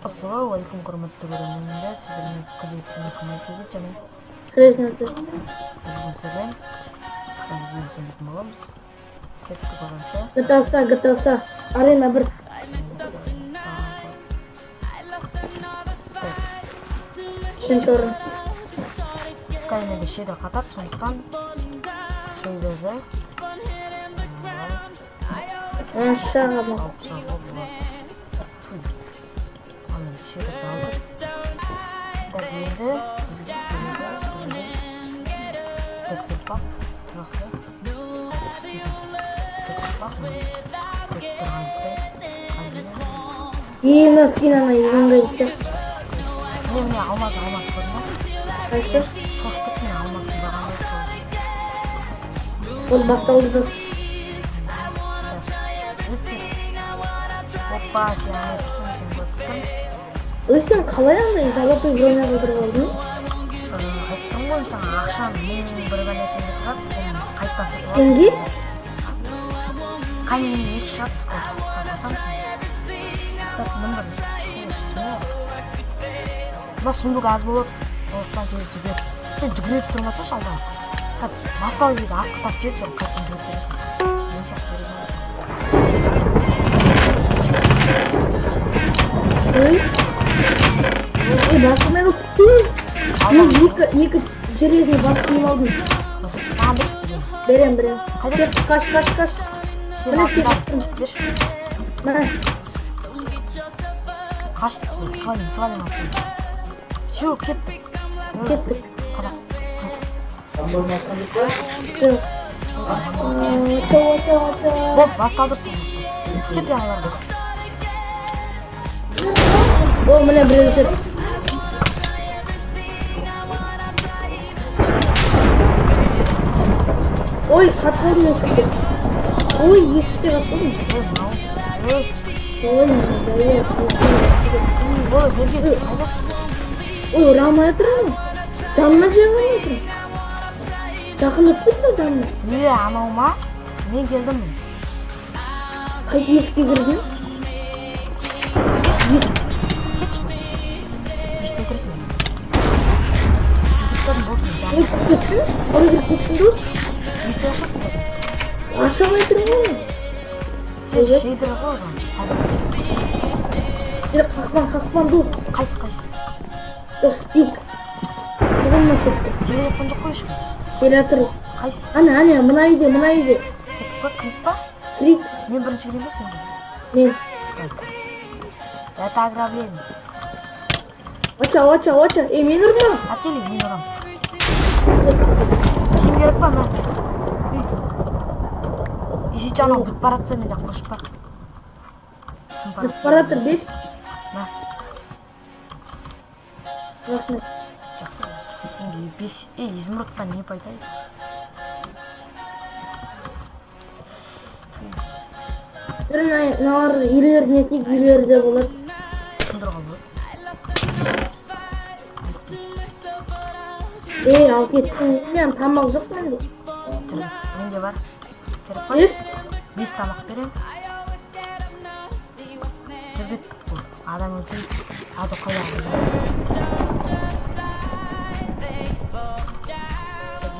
Ассалаумағалейкум, құрметті көрермендер, сіздермен клиптің көмегіңізді және Резнаты. бізбен сәлем. Бүгін сендердің боламыз. Кеттік оғанша. GTA, Арена 1. Үшінші орын. Кәлімеде шеді қатар, сондықтан шейдерді Шаға ма. алып сауға болады. Анын шедерді алдық. Так, енді бізге тексерпақ тұрақты. Тексерпақ Носкин ана егінгі етсе. Мен алмаз көрді ма? Қайшы? Шошып кеттім, алмаздың бағаны Ол басталды да. Оппа, сен көрдім. Сен қалай андай золотой броняға кіріп алдың? Айттым ғой саған, ақшам мен бір бәлетінде тұрады, сен қайттан сатып аласың. Кімге? Қайнен екі шығады, сатпасам сен. Так, мында мына сундук аз болады, оқтан тез жүгіреді. Сен жүгіріп тұрмаса шалдан. Так, бастау кезде артқа тап жет, сен қайттан жүгіріп бересің. Мен шақ Ой? Басылмай өтті. Мен екі железный басып киіп алдым. Саған берші. Берем. Қайда? Қаш. Сен артынан берші. Мына. Қаш, свалим артынан. Все, кеттік. Қазақ. Бол, басталдық. Кет яғыларды. О, міне біреу жүр. Ой, қатып алдым есікте. Ой, есікте қатып алдым. Ой, Ой, берге қайдасың? ой, ұрамай отырмын. Жанына жеңіп отырмын. Жақын өтпейді ме жанына? Не, анау ма? Мен келдім мен. Қайт есікке кірген? Кетші. Беште отырсың мен. Жүдіктерін болсын Ой, жаным. кеттің? Қалай кіріп кеттің де? Есі ашасың деді. Ашамай тұрмын ғой. Сен шейдері ғой оған. Қақпан дос. Қайсы? Достик. Бұғынма сөтті. Желе жатқан жоқ қой ешкім. Келе жатыр. Қайсы? Ана, мына үйде. Кеттік қой, кіріп па? Крик. Мен бірінші келем бе сен бе? Мен. Это ограбление. Оча. Мен ұрма. Әкелей, мен ұрам. Киім керек па, мен? Ешече анау бүт баратса мен де қошып бар. Баратыр 5. На, Рахмет. жақсы. Енді 5. Измұрттан не пайдайды? Мыналар үйлеріне тек үйлерде болады. Сындырған болады. Ал кеттің. Мен тамақ жоқ менде. Жүрді. Менде бар. Керек па? Берс. 5 тамақ берем. Жүргет. Адам өлтіріп. Ады қояғы.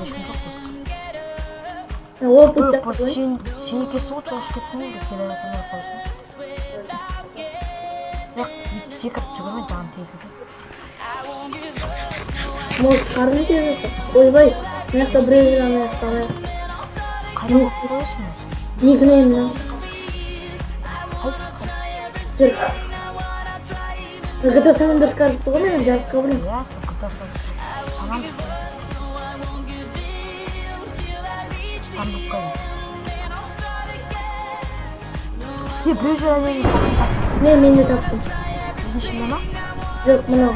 Ешкім жоқ болсын. Опыт Сені кесті ғой, чоғыш кеттің ғой, келе жатырмай қойсын. Секіріп жүгірме, жағын тез кетеді. Может, қарны тез жатыр. Ойбай, мына біреу ана жақта. Қайда болып қойсын? Екінен мына. Қайсы? Жүр. GTA San Andreas картасы ғой менің жарыққа білем. Иә, сол құтасы. Санам бізді. Сандыққа үй. Біреу жер әлемін тақтың. Мен де таптым. Біздің ішінде ма? Жоқ, мынау.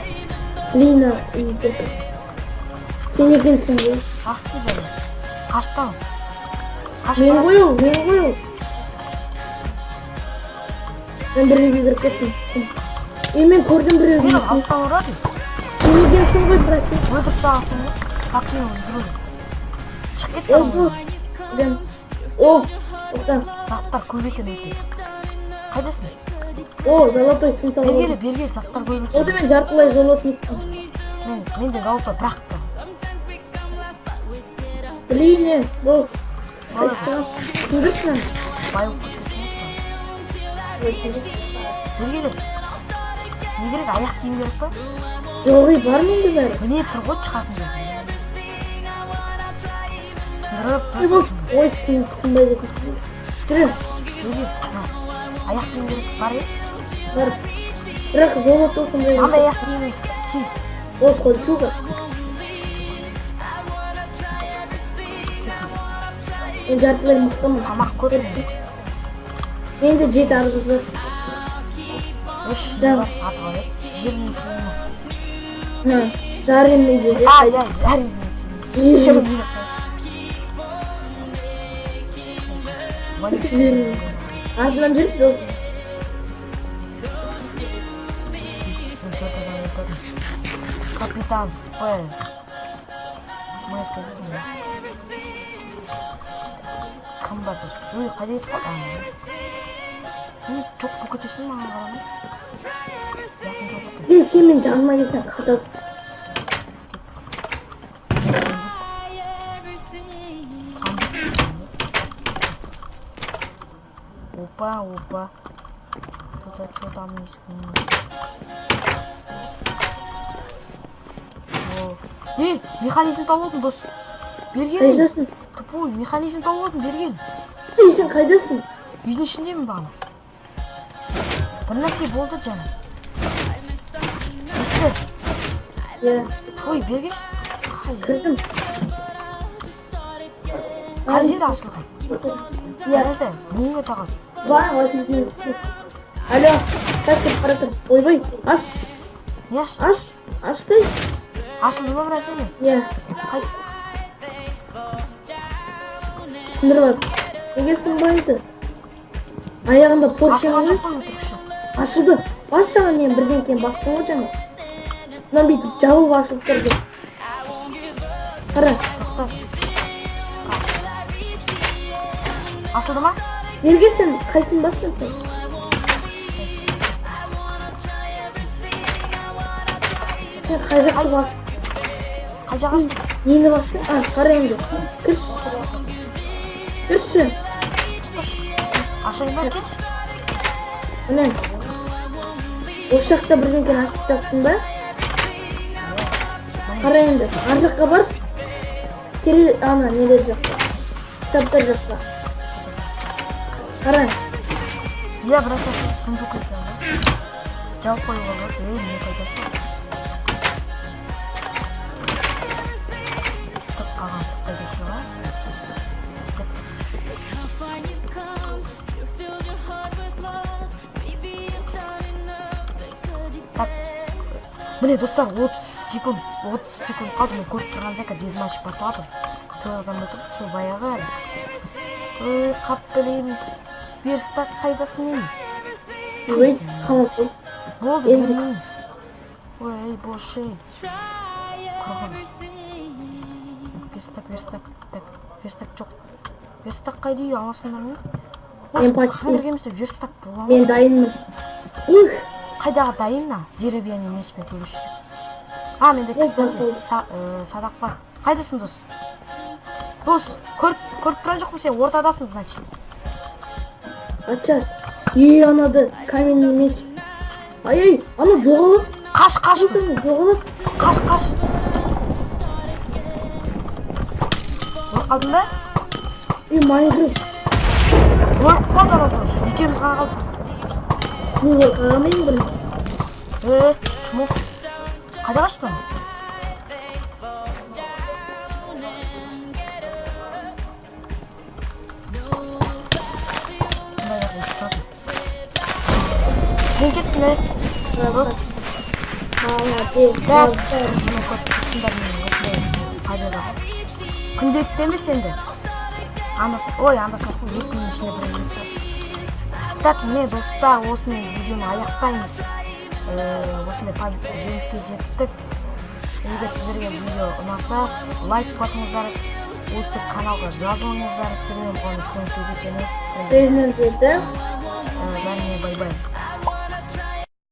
Лина үйде. Сен екенсің ғой. Ақты бәрі. Қаштан? Мен ғой ол. Мен біреуге кіріп кеттім. Мен көрдім біреуге. Мен алттан ұрады. Сен екенсің ғой, прости. Өтіп сағасың ғой. Как мен өздіру? Шық кетті Ол бұл. О, тоқта. Заттар көп екен өте. Қайдасың? О, золотой сумка. Бергелі заттар Оды көбілсе. мен жартылай золотын иттім. Менде золотой бірақ та. Блин, бос. Ой. Күндірші мен. Байып кеткесін. Бергелі. Не керек, аяқ киім керек па? Жоғи бар менде бәрі. Міне тұр ғой шығатын жер. Сындырып Ой, бос. тұрсың. Ой, сынбай кетті. Жүрі, Бергелі, аяқ киім керек бар е? бар. Бірақ золото сынбай Андай кетті. аяқ киім ки. Бос, қойшуға. Мен жартылай мықтымын. Тамақ көп мен. Менде 7 арғызы. Үш бар аты ғой. Жермен сенің. Жарыммен де. Я жарыммен сенің. Шырым мен. Артынан жүріп дос. Капитан Спэр. Мы сказали. Кім бар дос? Ой, қайда етіп қалды? Жоқ бұл кетесің маған қарамай. Мен сенің жаныма келсең қатады. Опа. Тут что там есть? Механизм тауып алдым дос. Берген. Қайдасың? Тупой, механизм тауып алдым берген. Сен қайдасың? Үйдің ішіндемін бағым. Bir нәрсе болды жаным. Естір. Ой, бергеш. Кірдім. Қай жері ашылған? Қараса, бүгінгі тағыз. Бар, осымен. Алло, қайтып қаратыр. Ойбай, аш. Не аш? Ашсай. Ашылды ма бір нәрсе ме? Қайсы? Сындырып ат. Неге сынбайды? Аяғында пост Ашылған жаңа. жоқ қой отырықшы. Ашылды. Бас жаңа мен бірден кейін бастым ғой жаңа. Мынан бүйтіп жауып ашылып тұрды. Қара. Ашылды ма? Берге сен қайсын бастың сен? Сен қай жақты бас? Қай жағаш? Нені бастың? Қара енді. Кірші. Ашайын ба кетші? Міне. Осы жақта бірден кейін ашып таптың ба? Қара енді. Ар жаққа бар. Ана, нелер жаққа. Кітаптар жаққа. Қара. Я бір әсәсі сұндық екен. Жауып қойуға болады. Не қайдасы? Тұп қалған қайдасы ба? Так. Міне достар, 30 секунд қалды. Мен көріп тұрған зәкі дезматч басталады. Тоғыздан отырдық, сол баяғы әлі. Ой, қап білеймін. Берістак қайдасың ең? Ой, қамап қой. Болды, бермейміз. Ой, бошей. Құрғын. Верстак жоқ. Верстак қайды үй аласыңдар ма? Мен почти. Қандыргемізде верстак бола ма? Мен дайынмын. Ух! Қайдағы дайын на? Деревьяный мешпен төлішсек. Менде кстати, садақ бар. Қайдасың дос? Дос, көріп тұран жоқ сен? Ортадасың, значит. Ача, анады, каменный меч. Ай, ана жоғалып. Қаш. Жоғалып. Қаш. Қалдың ба? Майнкрафт. Өліп қалды ана дос. Екеуміз ғана қалдық. Неге қарамайын бірінші. Шмок. Қайда қаштың? Сен кеттің бе? Дос. Күнделікті емес енді. Анда сатқын 2 күннің ішінде бір үйет шығады. Так, міне достар, осымен видеоны аяқтаймыз. Осындай жеңіске жеттік. Егер сіздерге видео ұнаса, лайк басыңыздар, осы каналға жазылыңыздар, сіздермен болған көңіл көзет және Бәріне бай-бай.